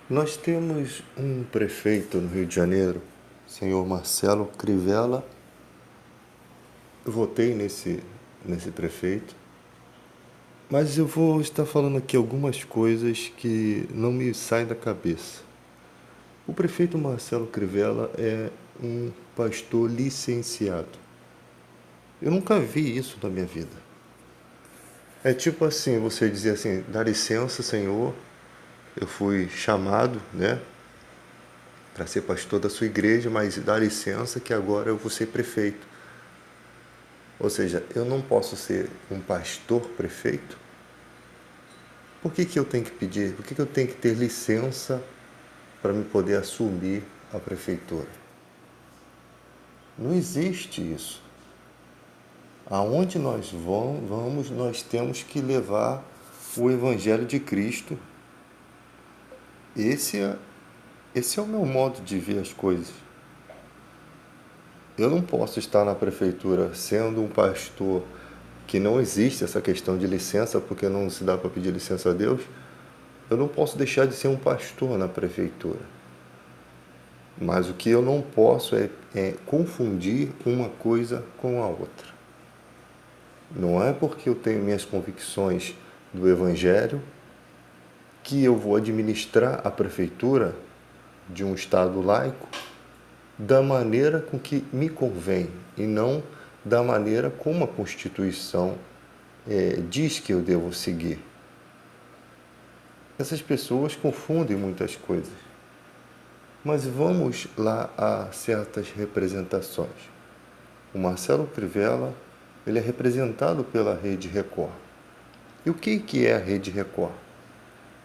Nós temos um prefeito no Rio de Janeiro, senhor Marcelo Crivella. Eu votei nesse prefeito, mas eu vou estar falando aqui algumas coisas que não me saem da cabeça. O prefeito Marcelo Crivella é um pastor licenciado. Eu nunca vi isso na minha vida. É tipo assim, você dizer assim, dá licença, senhor, eu fui chamado, né, para ser pastor da sua igreja, mas dá licença que agora eu vou ser prefeito. Ou seja, eu não posso ser um pastor prefeito? Por que eu tenho que pedir? Por que eu tenho que ter licença para me poder assumir a prefeitura? Não existe isso. Aonde nós vamos, nós temos que levar o Evangelho de Cristo. Esse é, esse é o meu modo de ver as coisas. Eu não posso estar na prefeitura sendo um pastor que não existe essa questão de licença, porque não se dá para pedir licença a Deus. Eu não posso deixar de ser um pastor na prefeitura. Mas o que eu não posso é confundir uma coisa com a outra. Não é porque eu tenho minhas convicções do Evangelho que eu vou administrar a prefeitura de um Estado laico da maneira com que me convém e não da maneira como a Constituição diz que eu devo seguir. Essas pessoas confundem muitas coisas. Mas vamos lá a certas representações. O Marcelo Crivella, ele é representado pela Rede Record. E o que é a Rede Record?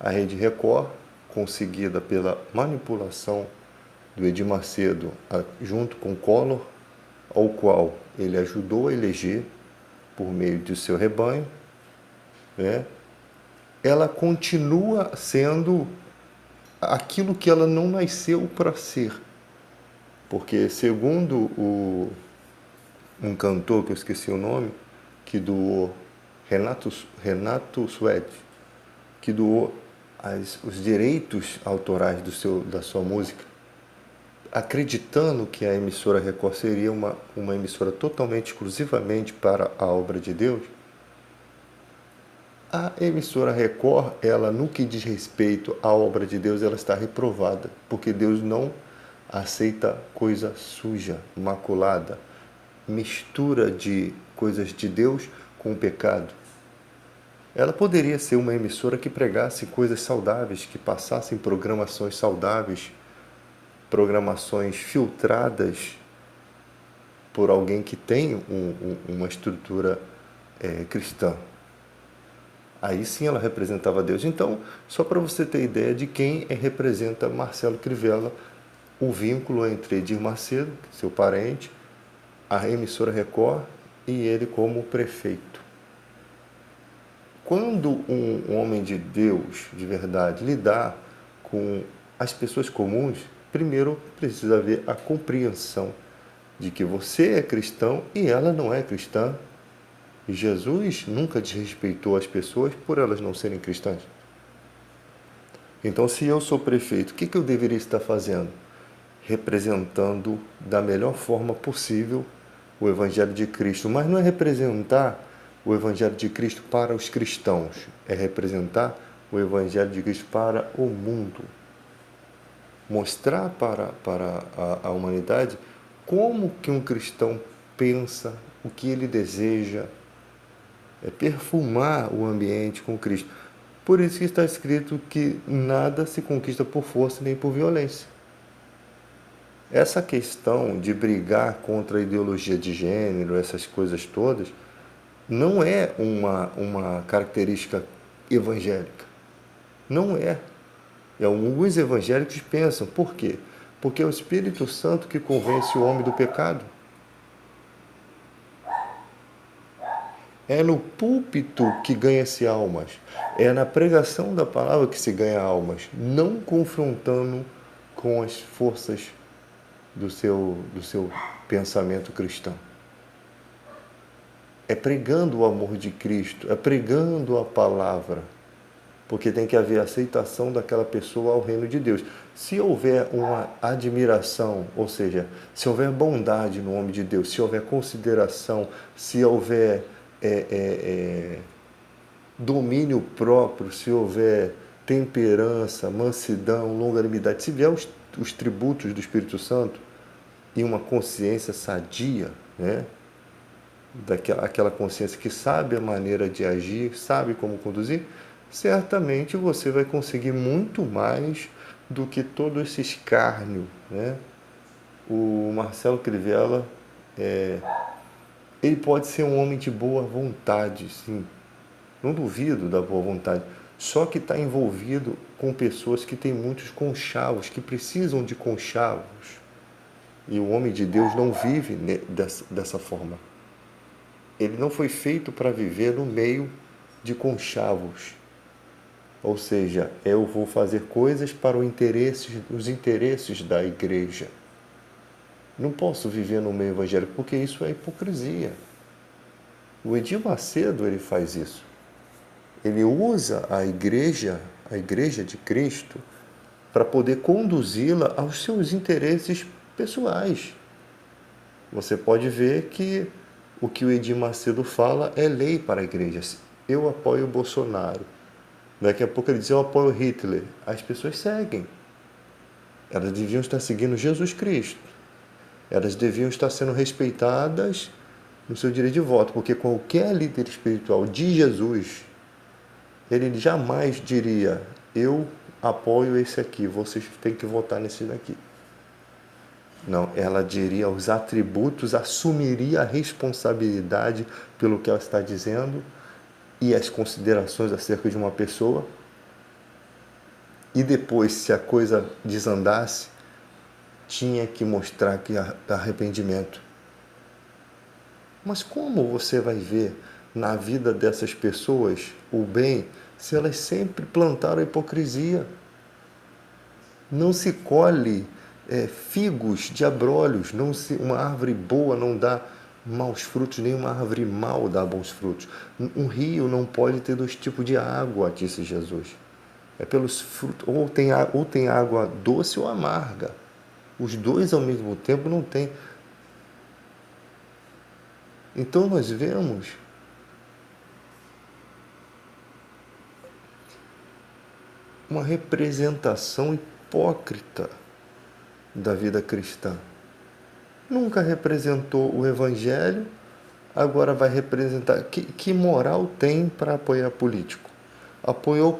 A Rede Record, conseguida pela manipulação do Edir Macedo junto com Collor, ao qual ele ajudou a eleger por meio do seu rebanho, né? Ela continua sendo aquilo que ela não nasceu para ser. Porque, segundo um cantor, que eu esqueci o nome, que doou, Renato Suede, que doou os direitos autorais da sua música, acreditando que a emissora Record seria uma emissora totalmente, exclusivamente para a obra de Deus. A emissora Record, ela, no que diz respeito à obra de Deus, ela está reprovada, porque Deus não aceita coisa suja, maculada, mistura de coisas de Deus com o pecado. Ela poderia ser uma emissora que pregasse coisas saudáveis, que passassem programações saudáveis, programações filtradas por alguém que tem uma estrutura cristã. Aí sim ela representava Deus. Então, só para você ter ideia de quem representa Marcelo Crivella, o vínculo entre Edir Macedo, seu parente, a emissora Record e ele como prefeito. Quando um homem de Deus, de verdade, lidar com as pessoas comuns, primeiro precisa haver a compreensão de que você é cristão e ela não é cristã. E Jesus nunca desrespeitou as pessoas por elas não serem cristãs. Então, se eu sou prefeito, o que eu deveria estar fazendo? Representando da melhor forma possível o Evangelho de Cristo. Mas não é representar o Evangelho de Cristo para os cristãos, é representar o Evangelho de Cristo para o mundo. Mostrar para a humanidade como que um cristão pensa, o que ele deseja, é perfumar o ambiente com Cristo. Por isso que está escrito que nada se conquista por força nem por violência. Essa questão de brigar contra a ideologia de gênero, essas coisas todas, não é uma característica evangélica. Não é. E alguns evangélicos pensam. Por quê? Porque é o Espírito Santo que convence o homem do pecado. É no púlpito que ganha-se almas. É na pregação da palavra que se ganha almas. Não confrontando com as forças do seu pensamento cristão. É pregando o amor de Cristo. É pregando a palavra. porque tem que haver aceitação daquela pessoa ao reino de Deus. Se houver uma admiração, ou seja, se houver bondade no homem de Deus, se houver consideração, se houver domínio próprio, se houver temperança, mansidão, longanimidade, se vier os tributos do Espírito Santo e uma consciência sadia, né? Aquela consciência que sabe a maneira de agir, sabe como conduzir, certamente você vai conseguir muito mais do que todo esse escárnio, né? O Marcelo Crivella, ele pode ser um homem de boa vontade, sim, não duvido da boa vontade, só que está envolvido com pessoas que têm muitos conchavos, que precisam de conchavos, e o homem de Deus não vive dessa forma. Ele não foi feito para viver no meio de conchavos. Ou seja, eu vou fazer coisas para os interesses da igreja. Não posso viver no meio evangélico, porque isso é hipocrisia. O Edir Macedo, ele faz isso. Ele usa a igreja de Cristo, para poder conduzi-la aos seus interesses pessoais. Você pode ver que o que o Edir Macedo fala é lei para a igreja. Eu apoio o Bolsonaro. Daqui a pouco ele diz, eu apoio Hitler. As pessoas seguem. Elas deviam estar seguindo Jesus Cristo. Elas deviam estar sendo respeitadas no seu direito de voto, porque qualquer líder espiritual de Jesus, ele jamais diria, eu apoio esse aqui, vocês têm que votar nesse daqui. Não, ela diria os atributos, assumiria a responsabilidade pelo que ela está dizendo e as considerações acerca de uma pessoa. E depois, se a coisa desandasse, tinha que mostrar que arrependimento. Mas como você vai ver na vida dessas pessoas o bem se elas sempre plantaram a hipocrisia? Não se colhe figos de abrolhos, uma árvore boa não dá maus frutos, nem uma árvore mal dá bons frutos. Um rio não pode ter dois tipos de água, disse Jesus. É pelos frutos, ou tem água doce ou amarga. Os dois ao mesmo tempo não tem. Então nós vemos uma representação hipócrita da vida cristã. Nunca representou o Evangelho, agora vai representar. Que moral tem para apoiar político? Apoiou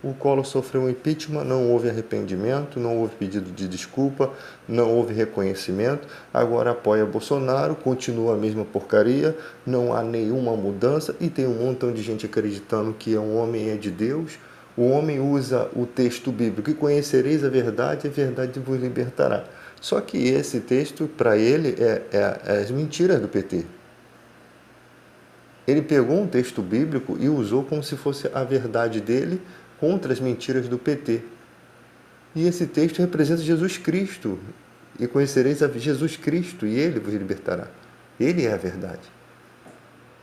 o Collor sofreu um impeachment, não houve arrependimento, não houve pedido de desculpa, não houve reconhecimento, agora apoia Bolsonaro, continua a mesma porcaria, não há nenhuma mudança e tem um montão de gente acreditando que um homem é de Deus. O homem usa o texto bíblico, e conhecereis a verdade vos libertará. Só que esse texto, para ele, é as mentiras do PT. Ele pegou um texto bíblico e usou como se fosse a verdade dele contra as mentiras do PT. E esse texto representa Jesus Cristo. E conhecereis a Jesus Cristo, e ele vos libertará. Ele é a verdade.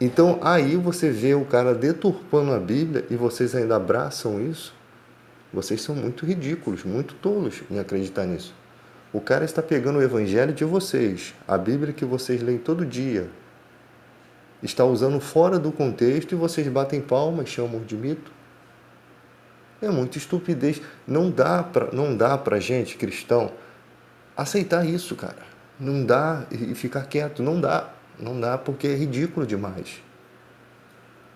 Então, aí você vê o cara deturpando a Bíblia e vocês ainda abraçam isso. Vocês são muito ridículos, muito tolos em acreditar nisso. O cara está pegando o evangelho de vocês, a Bíblia que vocês leem todo dia. Está usando fora do contexto e vocês batem palmas, chamam de mito. É muita estupidez. Não dá pra gente, cristão, aceitar isso, cara. Não dá e ficar quieto. Não dá porque é ridículo demais.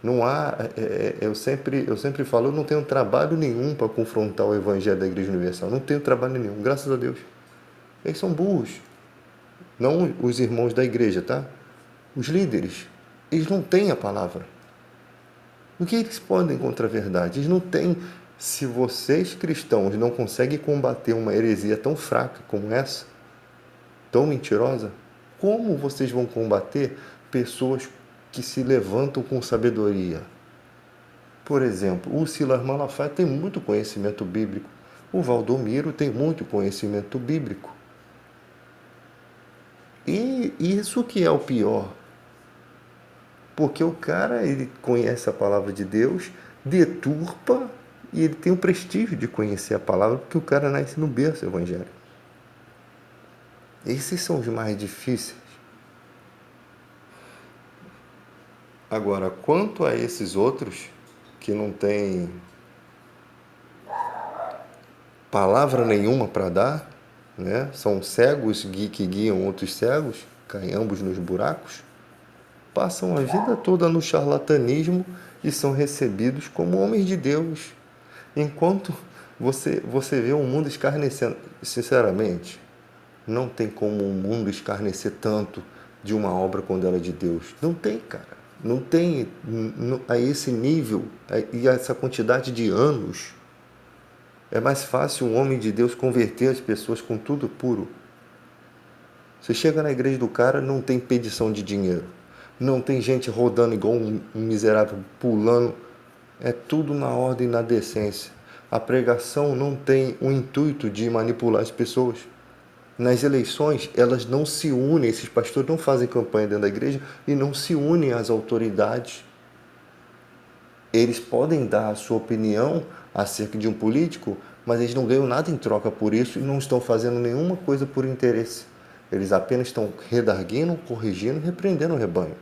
Não há, eu sempre falo, eu não tenho trabalho nenhum para confrontar o Evangelho da Igreja Universal. Não tenho trabalho nenhum, graças a Deus. Eles são burros. Não os irmãos da igreja, tá? Os líderes, eles não têm a palavra. O que eles podem contra a verdade? Eles não têm. Se vocês cristãos não conseguem combater uma heresia tão fraca como essa, tão mentirosa, como vocês vão combater pessoas que se levantam com sabedoria? Por exemplo, o Silas Malafaia tem muito conhecimento bíblico. O Valdomiro tem muito conhecimento bíblico. E isso que é o pior. Porque o cara, ele conhece a palavra de Deus, deturpa E ele tem o prestígio de conhecer a palavra porque o cara nasce no berço evangélico. Esses são os mais difíceis. Agora, quanto a esses outros que não têm palavra nenhuma para dar, né? São cegos que guiam outros cegos, caem ambos nos buracos, passam a vida toda no charlatanismo e são recebidos como homens de Deus. Enquanto você vê o mundo escarnecendo, sinceramente, não tem como o mundo escarnecer tanto de uma obra quando ela é de Deus. Não tem, cara. Não tem a esse nível e essa quantidade de anos. É mais fácil um homem de Deus converter as pessoas com tudo puro. Você chega na igreja do cara, não tem pedição de dinheiro. Não tem gente rodando igual um miserável, pulando. É tudo na ordem e na decência. A pregação não tem o intuito de manipular as pessoas. Nas eleições, elas não se unem, esses pastores não fazem campanha dentro da igreja e não se unem às autoridades. Eles podem dar a sua opinião acerca de um político, mas eles não ganham nada em troca por isso e não estão fazendo nenhuma coisa por interesse. Eles apenas estão redarguindo, corrigindo, repreendendo o rebanho,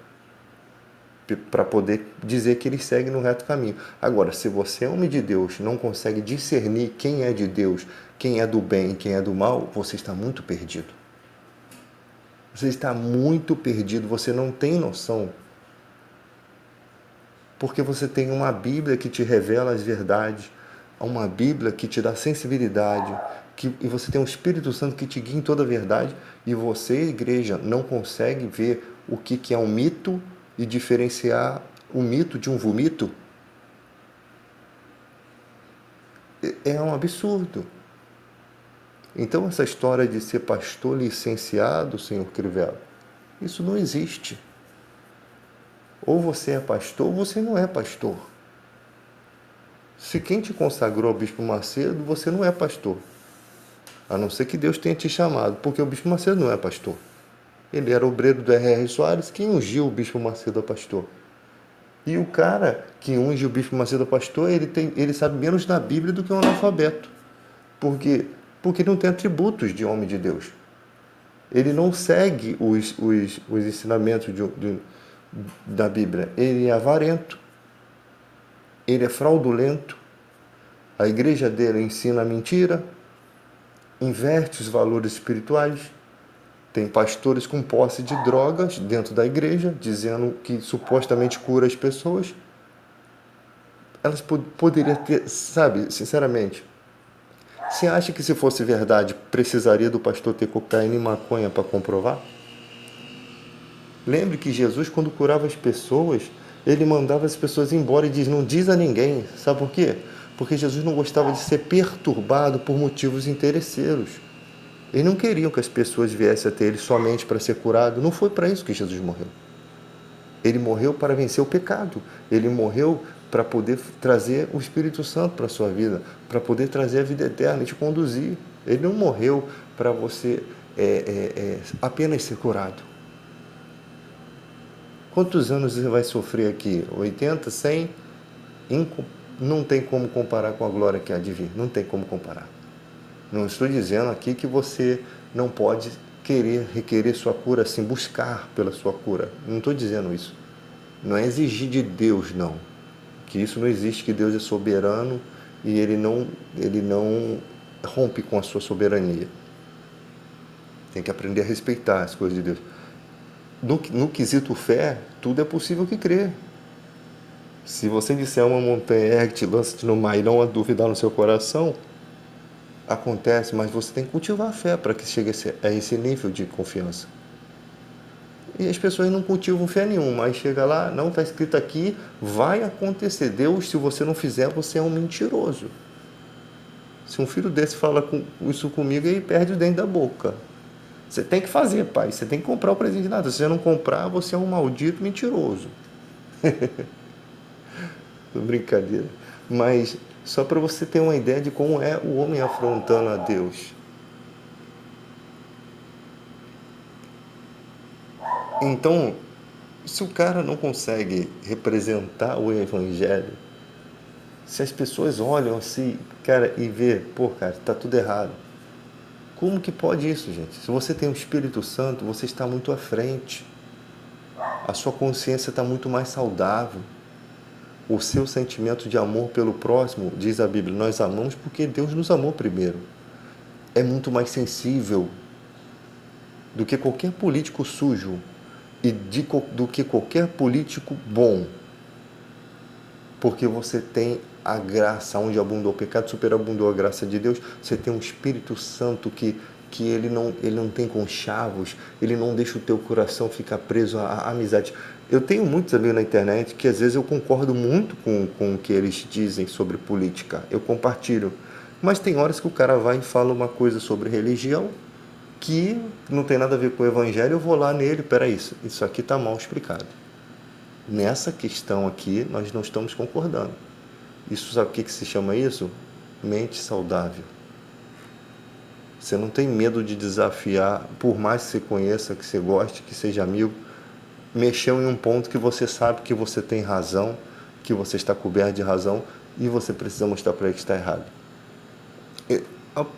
para poder dizer que eles seguem no reto caminho. Agora, se você é homem de Deus, não consegue discernir quem é de Deus, quem é do bem e quem é do mal, você está muito perdido. Você está muito perdido, você não tem noção. Porque você tem uma Bíblia que te revela as verdades, uma Bíblia que te dá sensibilidade, e você tem um Espírito Santo que te guia em toda a verdade, e você, igreja, não consegue ver o que é um mito e diferenciar o mito de um vomito. É um absurdo. Então, essa história de ser pastor licenciado, senhor Crivella, isso não existe. Ou você é pastor ou você não é pastor. Se quem te consagrou ao Bispo Macedo, você não é pastor. A não ser que Deus tenha te chamado, porque o Bispo Macedo não é pastor. Ele era obreiro do R.R. Soares, que ungiu o Bispo Macedo a pastor. E o cara que unge o Bispo Macedo a pastor, ele sabe menos da Bíblia do que um analfabeto. Por quê? Porque não tem atributos de homem de Deus. Ele não segue os ensinamentos da Bíblia. Ele é avarento. Ele é fraudulento. A igreja dele ensina mentira, inverte os valores espirituais. Tem pastores com posse de drogas dentro da igreja, dizendo que supostamente cura as pessoas. Elas poderiam ter, sabe, sinceramente, você acha que se fosse verdade, precisaria do pastor ter cocaína e maconha para comprovar? Lembre que Jesus, quando curava as pessoas, ele mandava as pessoas embora e diz, não diz a ninguém. Sabe por quê? Porque Jesus não gostava de ser perturbado por motivos interesseiros. Eles não queriam que as pessoas viessem até ele somente para ser curado. Não foi para isso que Jesus morreu. Ele morreu para vencer o pecado. Ele morreu para poder trazer o Espírito Santo para a sua vida, para poder trazer a vida eterna e te conduzir. Ele não morreu para você apenas ser curado. Quantos anos você vai sofrer aqui? 80, 100? Não tem como comparar com a glória que há de vir. Não tem como comparar. Não estou dizendo aqui que você não pode requerer sua cura, assim, buscar pela sua cura. Não estou dizendo isso. Não é exigir de Deus, não. Que isso não existe, que Deus é soberano e ele não rompe com a sua soberania. Tem que aprender a respeitar as coisas de Deus. No quesito fé, tudo é possível que crer. Se você disser uma montanha, ergue-te, lança-te no mar e não há duvidar no seu coração, acontece, mas você tem que cultivar a fé para que chegue a esse nível de confiança. E as pessoas não cultivam fé nenhuma, aí chega lá, não está escrito aqui, vai acontecer. Deus, se você não fizer, você é um mentiroso. Se um filho desse fala isso comigo, ele perde o dente da boca. Você tem que fazer, pai, você tem que comprar o presente de nada. Se você não comprar, você é um maldito mentiroso. Brincadeira. Mas só para você ter uma ideia de como é o homem afrontando a Deus. Então, se o cara não consegue representar o evangelho, Se as pessoas olham assim, cara, e vê, pô, cara, tá tudo errado. Como que pode isso, gente? Se você tem o Espírito Santo, você está muito à frente. A sua consciência está muito mais saudável. O seu sentimento de amor pelo próximo, diz a Bíblia, nós amamos porque Deus nos amou primeiro. É muito mais sensível do que qualquer político sujo do que qualquer político bom. Porque você tem a graça, onde abundou o pecado, superabundou a graça de Deus. Você tem um Espírito Santo que ele não tem conchavos, ele não deixa o teu coração ficar preso à amizade. Eu tenho muitos amigos na internet que às vezes eu concordo muito com o que eles dizem sobre política. Eu compartilho. Mas tem horas que o cara vai e fala uma coisa sobre religião que não tem nada a ver com o evangelho, eu vou lá nele, peraí, isso aqui está mal explicado. Nessa questão aqui, nós não estamos concordando. Isso, sabe o que se chama isso? Mente saudável. Você não tem medo de desafiar, por mais que você conheça, que você goste, que seja amigo, mexeu em um ponto que você sabe que você tem razão, que você está coberto de razão, e você precisa mostrar para ele que está errado.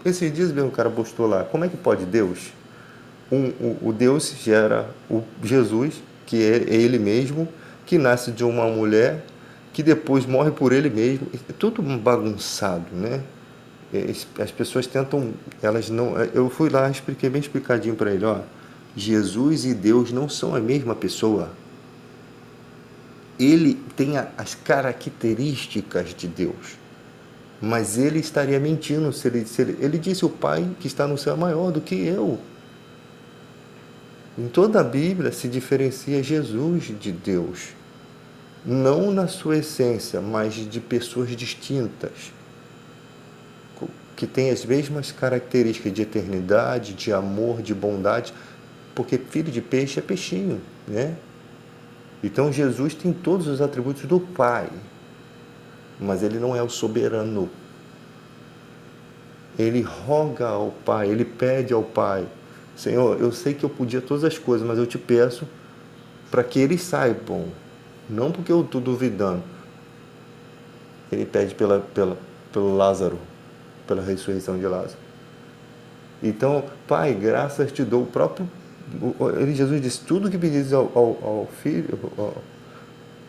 Esses dias mesmo o cara postou lá, como é que pode Deus? O Deus gera o Jesus, que é ele mesmo, que nasce de uma mulher, que depois morre por ele mesmo. É tudo bagunçado, né? As pessoas tentam, elas não... Eu fui lá, expliquei bem explicadinho para ele, ó. Jesus e Deus não são a mesma pessoa. Ele tem as características de Deus. Mas ele estaria mentindo se ele disse: o Pai que está no céu é maior do que eu. Em toda a Bíblia se diferencia Jesus de Deus. Não na sua essência, mas de pessoas distintas, que têm as mesmas características de eternidade, de amor, de bondade, porque filho de peixe é peixinho, né? Então Jesus tem todos os atributos do Pai, mas ele não é o soberano. Ele roga ao Pai, ele pede ao Pai: Senhor, eu sei que eu podia todas as coisas, mas eu te peço para que eles saibam, não porque eu estou duvidando. Ele pede pelo Lázaro, pela ressurreição de Lázaro. Então, Pai, graças te dou. Jesus disse: tudo que pedis ao Filho,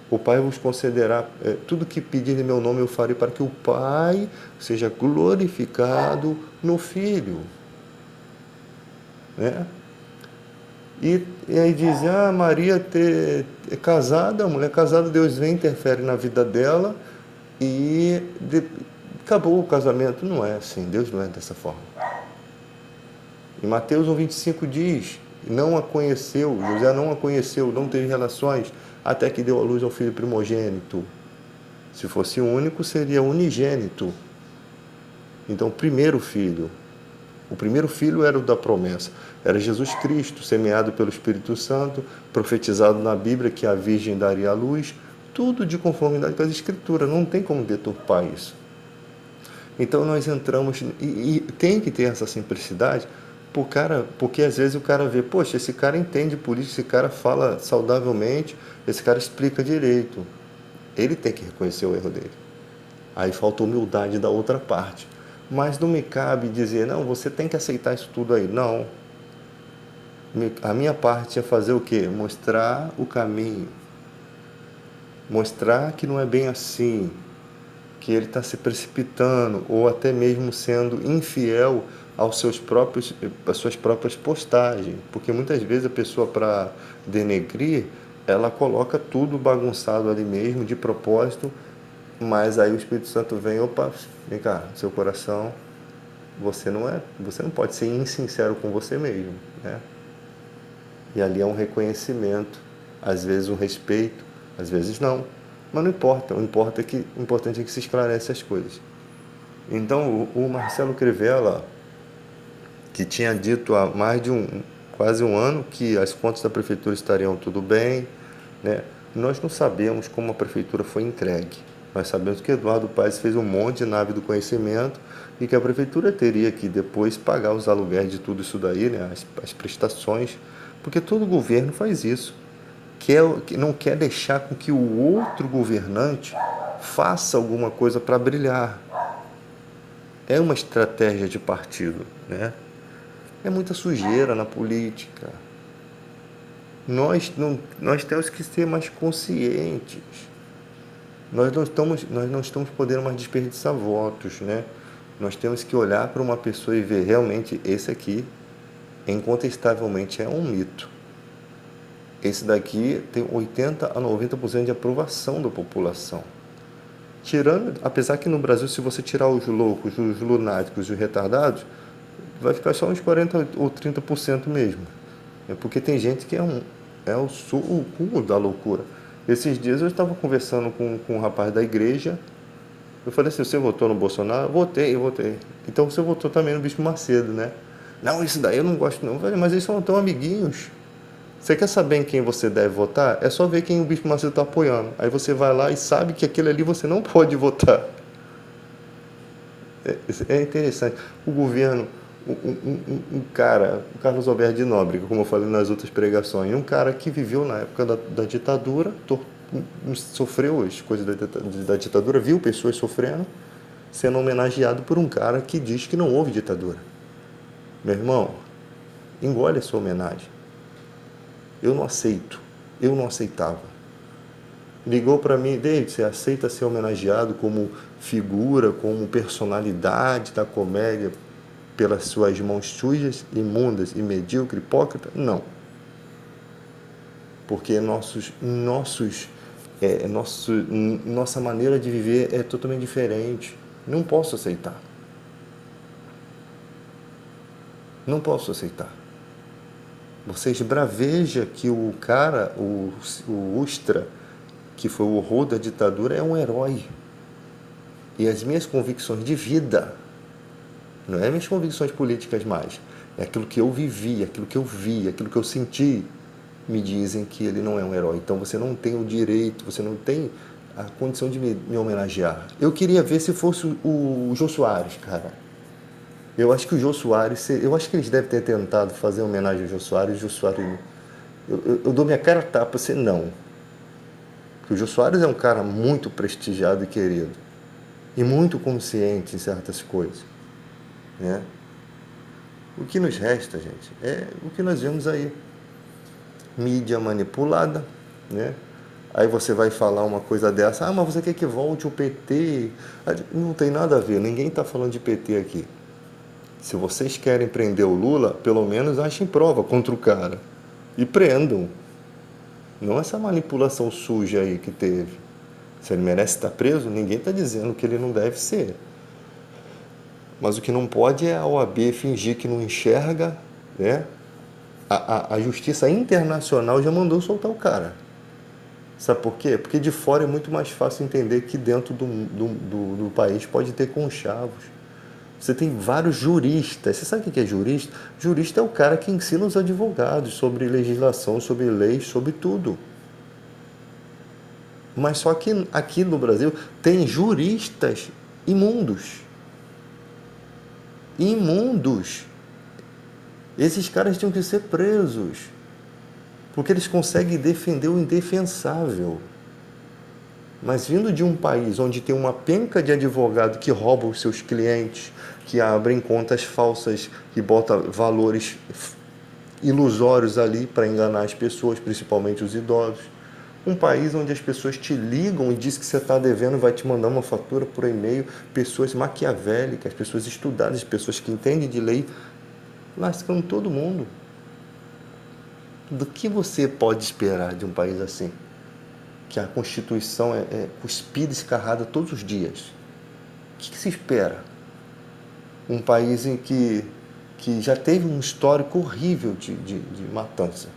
o Pai vos concederá, tudo que pedir em meu nome eu farei, para que o Pai seja glorificado no Filho. Né? E aí diz: Maria é casada, a mulher casada, Deus vem, interfere na vida dela e acabou o casamento. Não é assim, Deus não é dessa forma. Em Mateus 1,25 diz: não a conheceu, José não a conheceu, não teve relações, até que deu à luz ao filho primogênito. Se fosse único, seria unigênito. Então, primeiro filho. O primeiro filho era o da promessa. Era Jesus Cristo, semeado pelo Espírito Santo, profetizado na Bíblia que a Virgem daria à luz, tudo de conformidade com as Escrituras. Não tem como deturpar isso. Então nós entramos, e tem que ter essa simplicidade, porque às vezes o cara vê: poxa, esse cara entende política, esse cara fala saudavelmente, esse cara explica direito. Ele tem que reconhecer o erro dele. Aí falta humildade da outra parte. Mas não me cabe dizer: não, você tem que aceitar isso tudo aí. Não. A minha parte é fazer o quê? Mostrar o caminho. Mostrar que não é bem assim, que ele está se precipitando, ou até mesmo sendo infiel às suas próprias postagens. Porque muitas vezes a pessoa, para denegrir, ela coloca tudo bagunçado ali mesmo, de propósito, mas aí o Espírito Santo vem: opa, vem cá, seu coração, você não pode ser insincero com você mesmo, né? E ali é um reconhecimento, às vezes um respeito, às vezes não. Mas não importa, o importante é que se esclarece as coisas. Então, o Marcelo Crivella, que tinha dito há mais de quase um ano que as contas da prefeitura estariam tudo bem, né? Nós não sabemos como a prefeitura foi entregue. Nós sabemos que Eduardo Paes fez um monte de nave do conhecimento e que a prefeitura teria que depois pagar os aluguéis de tudo isso daí, né? As prestações, porque todo governo faz isso. Não quer deixar com que o outro governante faça alguma coisa para brilhar. É uma estratégia de partido, né? É muita sujeira na política. Nós temos que ser mais conscientes. Nós não estamos podendo mais desperdiçar votos, né? Nós temos que olhar para uma pessoa e ver realmente esse aqui, incontestavelmente, é um mito. Esse daqui tem 80 a 90% de aprovação da população. Tirando, apesar que no Brasil, se você tirar os loucos, os lunáticos e os retardados, vai ficar só uns 40 ou 30% mesmo. É porque tem gente que é o cúmulo da loucura. Esses dias eu estava conversando com um rapaz da igreja. Eu falei assim: você votou no Bolsonaro? Votei. Então você votou também no Bispo Macedo, né? Não, isso daí eu não gosto não. Eu falei: mas eles são tão amiguinhos. Você quer saber em quem você deve votar? É só ver quem o Bispo Macedo está apoiando. Aí você vai lá e sabe que aquele ali você não pode votar. É interessante. O governo, um cara, o Carlos Alberto de Nóbrega, como eu falei nas outras pregações, um cara que viveu na época da ditadura, sofreu as coisas da ditadura, viu pessoas sofrendo, sendo homenageado por um cara que diz que não houve ditadura. Meu irmão, engole a sua homenagem. Eu não aceito. Eu não aceitava. Ligou para mim: David, você aceita ser homenageado como figura, como personalidade da comédia pelas suas mãos sujas, imundas e medíocre, hipócrita? Não. Porque nossa maneira de viver é totalmente diferente. Não posso aceitar. Não posso aceitar. Você esbraveja que o cara, o Ustra, que foi o horror da ditadura, é um herói. E as minhas convicções de vida, não é minhas convicções políticas mais, é aquilo que eu vivi, aquilo que eu vi, aquilo que eu senti, me dizem que ele não é um herói. Então você não tem o direito, você não tem a condição de me homenagear. Eu queria ver se fosse o Jô Soares, cara. Eu acho que o Jô Soares, eu acho que eles devem ter tentado fazer homenagem ao Jô Soares. O Jô Soares, eu dou minha cara a tapa se não. Porque o Jô Soares é um cara muito prestigiado e querido. E muito consciente em certas coisas. Né? O que nos resta, gente, é o que nós vemos aí. Mídia manipulada, né? Aí você vai falar uma coisa dessa: ah, mas você quer que volte o PT? Não tem nada a ver, ninguém está falando de PT aqui. Se vocês querem prender o Lula, pelo menos achem prova contra o cara. E prendam. Não essa manipulação suja aí que teve. Se ele merece estar preso, ninguém está dizendo que ele não deve ser. Mas o que não pode é a OAB fingir que não enxerga, né? A Justiça Internacional já mandou soltar o cara. Sabe por quê? Porque de fora é muito mais fácil entender que dentro do país pode ter conchavos. Você tem vários juristas. Você sabe o que é jurista? Jurista é o cara que ensina os advogados sobre legislação, sobre leis, sobre tudo. Mas só que aqui no Brasil tem juristas imundos. Imundos. Esses caras tinham que ser presos. Porque eles conseguem defender o indefensável. Mas vindo de um país onde tem uma penca de advogado que rouba os seus clientes, que abrem contas falsas, que bota valores ilusórios ali para enganar as pessoas, principalmente os idosos. Um país onde as pessoas te ligam e dizem que você está devendo e vai te mandar uma fatura por e-mail. Pessoas maquiavélicas, pessoas estudadas, pessoas que entendem de lei, lascando todo mundo. Do que você pode esperar de um país assim? Que a Constituição é cuspida e escarrada todos os dias. O que se espera? Um país em que já teve um histórico horrível de matança,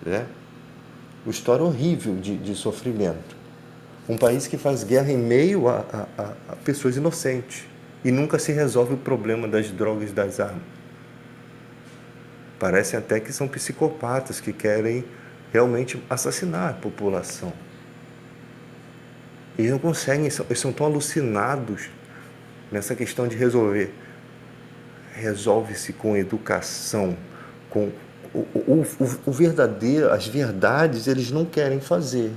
né? Uma história horrível de sofrimento. Um país que faz guerra em meio a pessoas inocentes e nunca se resolve o problema das drogas e das armas. Parecem até que são psicopatas que querem realmente assassinar a população. Eles não conseguem, eles são tão alucinados nessa questão de resolver. Resolve-se com educação, com o verdadeiro, as verdades eles não querem fazer.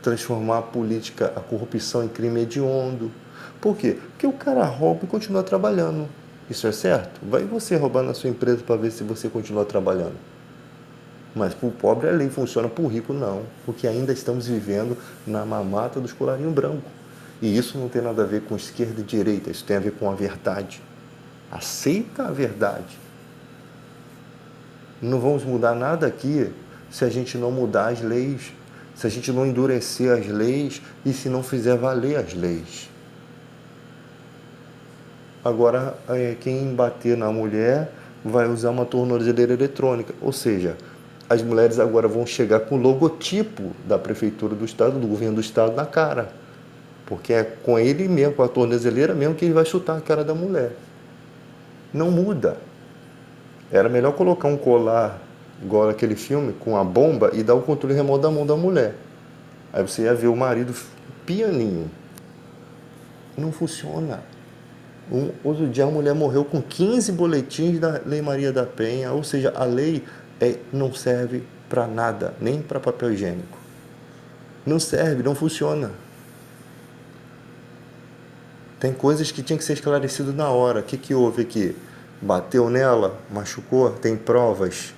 transformar a política, a corrupção em crime hediondo. Por quê? Porque o cara rouba e continua trabalhando. Isso é certo? Vai você roubar na sua empresa para ver se você continua trabalhando. Mas para o pobre a lei funciona, para o rico não. Porque ainda estamos vivendo na mamata dos colarinhos brancos. E isso não tem nada a ver com esquerda e direita, isso tem a ver com a verdade. Aceita a verdade. Não vamos mudar nada aqui se a gente não mudar as leis, se a gente não endurecer as leis e se não fizer valer as leis. Agora, quem bater na mulher vai usar uma tornozeleira eletrônica, ou seja, as mulheres agora vão chegar com o logotipo da prefeitura do estado, do governo do estado na cara, porque é com ele mesmo, com a tornozeleira mesmo, que ele vai chutar a cara da mulher. Não muda. Era melhor colocar um colar, igual aquele filme, com a bomba e dar o controle remoto da mão da mulher. Aí você ia ver o marido pianinho. Não funciona. Outro dia a mulher morreu com 15 boletins da Lei Maria da Penha, ou seja, a lei não serve para nada, nem para papel higiênico. Não serve, não funciona. Tem coisas que tinham que ser esclarecidas na hora. O que houve aqui? Bateu nela? Machucou? Tem provas?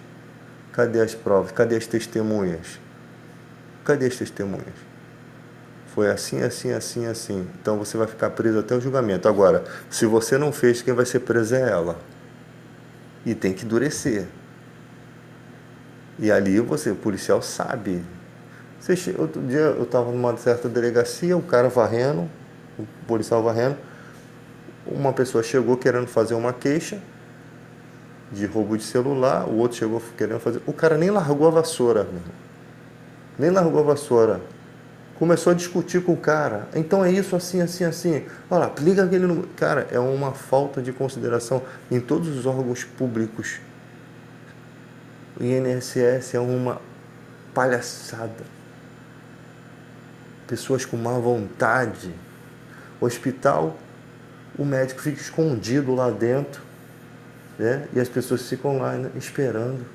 Cadê as provas? Cadê as testemunhas? Cadê as testemunhas? Foi assim, assim, assim, assim. Então você vai ficar preso até o julgamento. Agora, se você não fez, quem vai ser preso é ela. E tem que endurecer. E ali o policial sabe. Outro dia eu estava numa certa delegacia, o cara varrendo, o policial varrendo, uma pessoa chegou querendo fazer uma queixa de roubo de celular, o outro chegou querendo fazer... O cara nem largou a vassoura, meu irmão. Nem largou a vassoura. Começou a discutir com o cara. Então é isso, assim, assim, assim. Olha lá, liga aquele número. Cara, é uma falta de consideração em todos os órgãos públicos. O INSS é uma palhaçada. Pessoas com má vontade. Hospital, o médico fica escondido lá dentro, né? E as pessoas ficam lá esperando,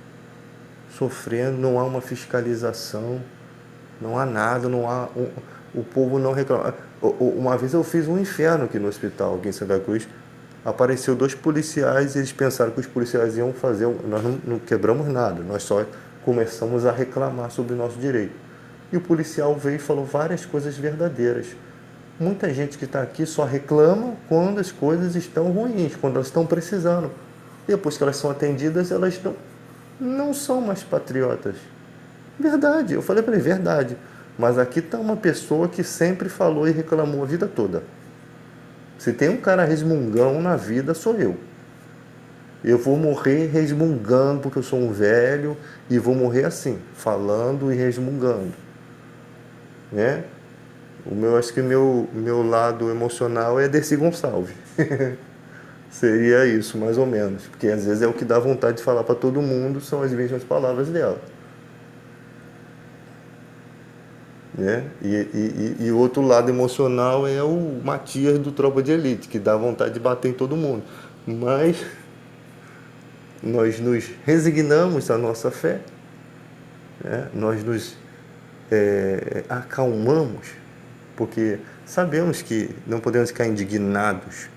sofrendo, não há uma fiscalização, não há nada, não há... O povo não reclama. Uma vez eu fiz um inferno aqui no hospital, aqui em Santa Cruz. Apareceu 2 policiais e eles pensaram que os policiais iam fazer... Nós não quebramos nada, nós só começamos a reclamar sobre o nosso direito. E o policial veio e falou várias coisas verdadeiras. Muita gente que está aqui só reclama quando as coisas estão ruins, quando elas estão precisando. Depois que elas são atendidas, elas não são mais patriotas. Verdade, eu falei para ele, verdade. Mas aqui está uma pessoa que sempre falou e reclamou a vida toda. Se tem um cara resmungão na vida, sou eu. Eu vou morrer resmungando porque eu sou um velho e vou morrer assim, falando e resmungando. Né? Acho que meu lado emocional é Dercy Gonçalves. Seria isso, mais ou menos. Porque às vezes é o que dá vontade de falar para todo mundo, são as mesmas palavras dela. Né? E o outro lado emocional é o Matias do Tropa de Elite, que dá vontade de bater em todo mundo. Mas nós nos resignamos à nossa fé, né? Nós nos acalmamos, porque sabemos que não podemos ficar indignados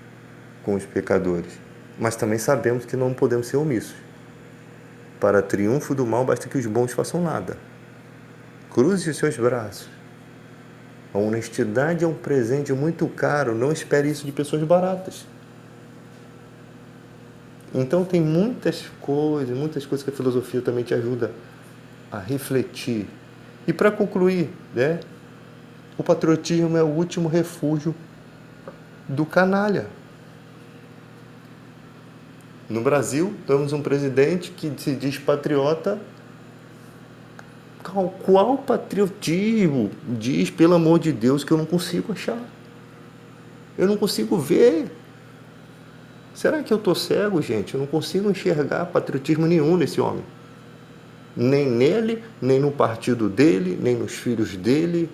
com os pecadores, mas também sabemos que não podemos ser omissos. Para triunfo do mal, basta que os bons façam nada. Cruze os seus braços. A honestidade é um presente muito caro, não espere isso de pessoas baratas. Então tem muitas coisas que a filosofia também te ajuda a refletir. E para concluir, né, o patriotismo é o último refúgio do canalha. No Brasil, temos um presidente que se diz patriota. Qual patriotismo? Diz, pelo amor de Deus, que eu não consigo achar. Eu não consigo ver. Será que eu estou cego, gente? Eu não consigo enxergar patriotismo nenhum nesse homem. Nem nele, nem no partido dele, nem nos filhos dele.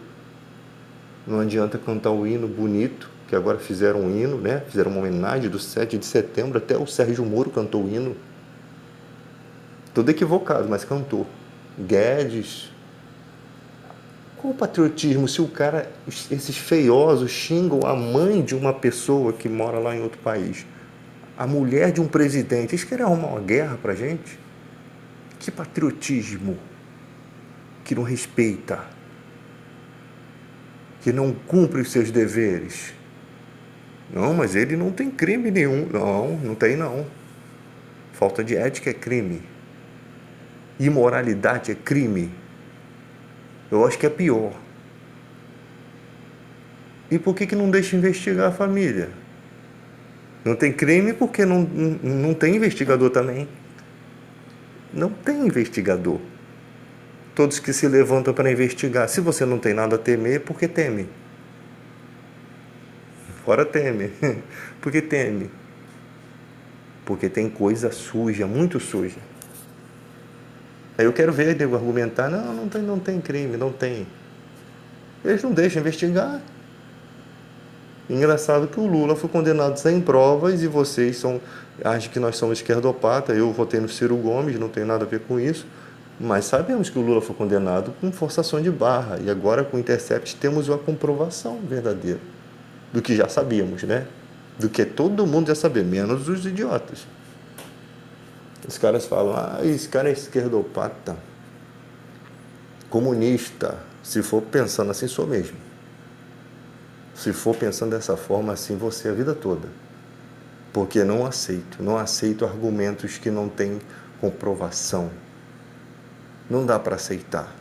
Não adianta cantar o hino bonito, que agora fizeram um hino, né? Fizeram uma homenagem do 7 de setembro, até o Sérgio Moro cantou o hino. Todo equivocado, mas cantou. Guedes, Qual o patriotismo se o cara, esses feiosos, xingam a mãe de uma pessoa que mora lá em outro país? A mulher de um presidente. Eles querem arrumar uma guerra pra gente? Que patriotismo que não respeita, que não cumpre os seus deveres. Não, mas ele não tem crime nenhum. Não, não tem não. Falta de ética é crime. Imoralidade é crime. Eu acho que é pior. E por que não deixa investigar a família? Não tem crime porque não tem investigador também. Não tem investigador. Todos que se levantam para investigar. Se você não tem nada a temer, por que teme? Fora teme. Por que teme? Porque tem coisa suja, muito suja. Aí eu quero ver nego argumentar, não tem crime, não tem. Eles não deixam investigar. Engraçado que o Lula foi condenado sem provas e vocês acham que nós somos esquerdopata. Eu votei no Ciro Gomes, não tem nada a ver com isso. Mas sabemos que o Lula foi condenado com forçação de barra. E agora com o Intercept temos a comprovação verdadeira. Do que já sabíamos, né? Do que todo mundo já sabia, menos os idiotas. Os caras falam, esse cara é esquerdopata, comunista. Se for pensando assim, sou mesmo. Se for pensando dessa forma, assim, você a vida toda. Porque não aceito argumentos que não têm comprovação. Não dá para aceitar.